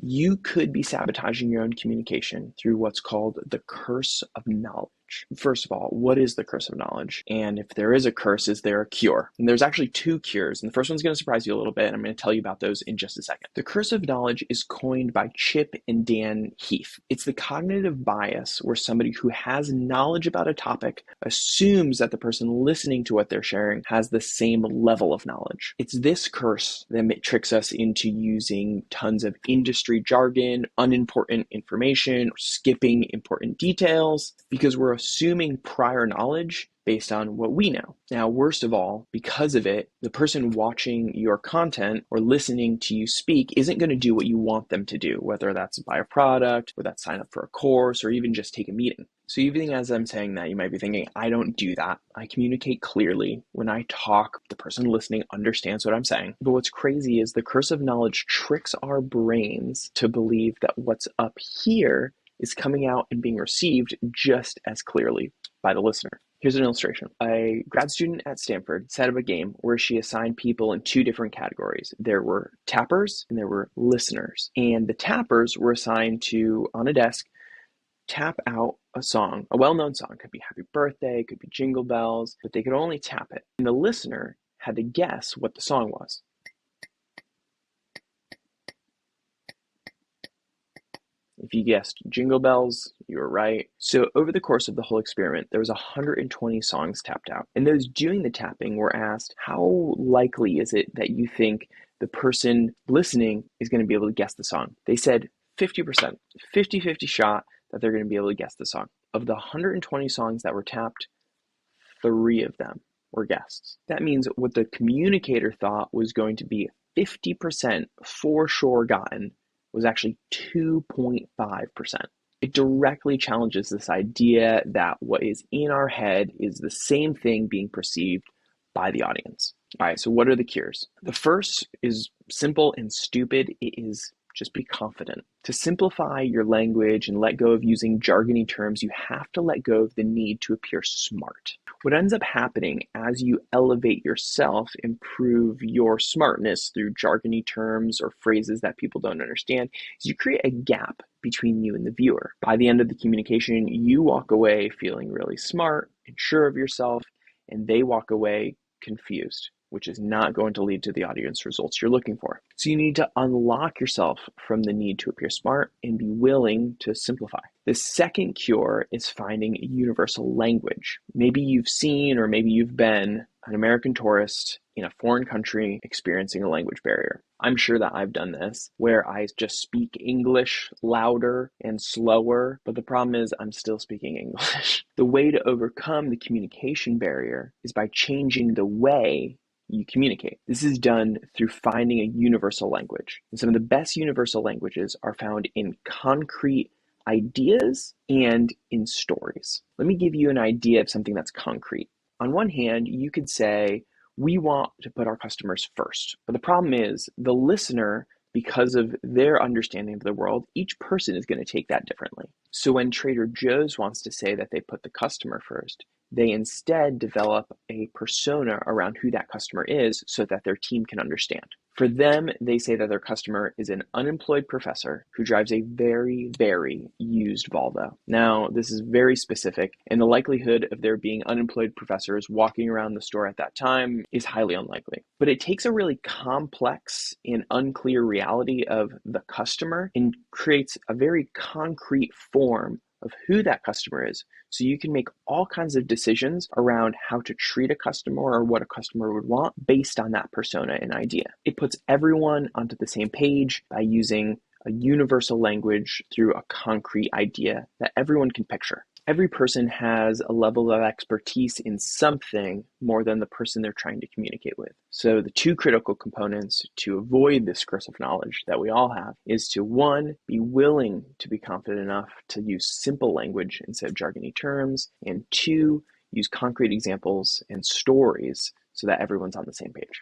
You could be sabotaging your own communication through what's called the curse of knowledge. First of all, what is the curse of knowledge? And if there is a curse, is there a cure? And there's actually two cures. And the first one's going to surprise you a little bit. And I'm going to tell you about those in just a second. The curse of knowledge is coined by Chip and Dan Heath. It's the cognitive bias where somebody who has knowledge about a topic assumes that the person listening to what they're sharing has the same level of knowledge. It's this curse that tricks us into using tons of industry jargon, unimportant information, or skipping important details because we're assuming prior knowledge based on what we know. Now, worst of all, because of it, the person watching your content or listening to you speak isn't going to do what you want them to do, whether that's buy a product, or that's sign up for a course, or even just take a meeting. So even as I'm saying that, you might be thinking, I don't do that. I communicate clearly. When I talk, the person listening understands what I'm saying. But what's crazy is the curse of knowledge tricks our brains to believe that what's up here is coming out and being received just as clearly by the listener. Here's an illustration. A grad student at Stanford set up a game where she assigned people in two different categories. There were tappers and there were listeners. And the tappers were assigned to, on a desk, tap out a song, a well-known song. It could be Happy Birthday, it could be Jingle Bells, but they could only tap it. And the listener had to guess what the song was. If you guessed Jingle Bells, you were right. So over the course of the whole experiment, there was 120 songs tapped out. And those doing the tapping were asked, how likely is it that you think the person listening is going to be able to guess the song? They said 50%, 50-50 shot that they're going to be able to guess the song. Of the 120 songs that were tapped, 3 of them were guessed. That means what the communicator thought was going to be 50% for sure gotten was actually 2.5%. It directly challenges this idea that what is in our head is the same thing being perceived by the audience. All right, so what are the cures? The first is simple and stupid. It is just be confident. To simplify your language and let go of using jargony terms, you have to let go of the need to appear smart. What ends up happening as you elevate yourself, improve your smartness through jargony terms or phrases that people don't understand, is you create a gap between you and the viewer. By the end of the communication, you walk away feeling really smart and sure of yourself, and they walk away confused, which is not going to lead to the audience results you're looking for. So you need to unlock yourself from the need to appear smart and be willing to simplify. The second cure is finding a universal language. Maybe you've seen or maybe you've been an American tourist in a foreign country experiencing a language barrier. I'm sure that I've done this, where I just speak English louder and slower, but the problem is I'm still speaking English. The way to overcome the communication barrier is by changing the way you communicate. This is done through finding a universal language. And some of the best universal languages are found in concrete ideas and in stories. Let me give you an idea of something that's concrete. On one hand, you could say, we want to put our customers first. But the problem is the listener, because of their understanding of the world, each person is going to take that differently. So when Trader Joe's wants to say that they put the customer first, they instead develop a persona around who that customer is so that their team can understand. For them, they say that their customer is an unemployed professor who drives a very, very used Volvo. Now, this is very specific, and the likelihood of there being unemployed professors walking around the store at that time is highly unlikely. But it takes a really complex and unclear reality of the customer and creates a very concrete form of who that customer is. So you can make all kinds of decisions around how to treat a customer or what a customer would want based on that persona and idea. It puts everyone onto the same page by using a universal language through a concrete idea that everyone can picture. Every person has a level of expertise in something more than the person they're trying to communicate with. So the two critical components to avoid this curse of knowledge that we all have is to, one, be willing to be confident enough to use simple language instead of jargony terms, and two, use concrete examples and stories so that everyone's on the same page.